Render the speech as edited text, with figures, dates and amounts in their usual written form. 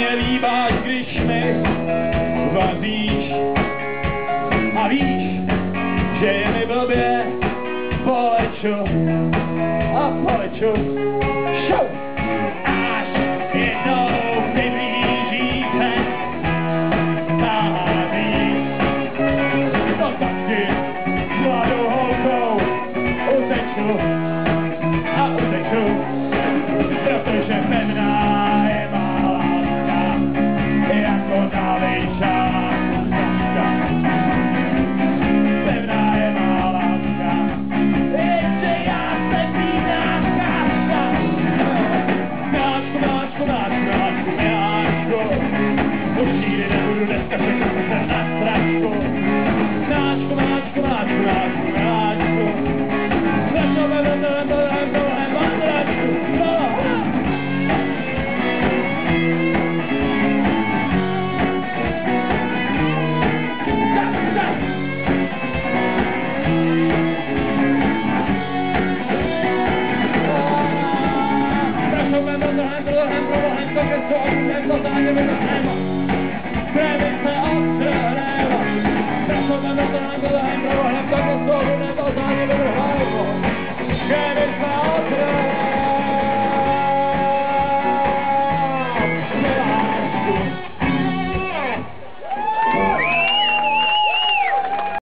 mě líbáš, když mi vazíš a víš, že je mi blbě, poleču a poleču, šou, až jednou přiblíží se náhazí. No tak ti mladou holkou uteču a uteču, protože pevná je má láska, jako naličák. Pevná je má láska, ještě já jsem víná káška. Náčku, náčku, náčku, náčku, náčku, už nikdy nebudu dneska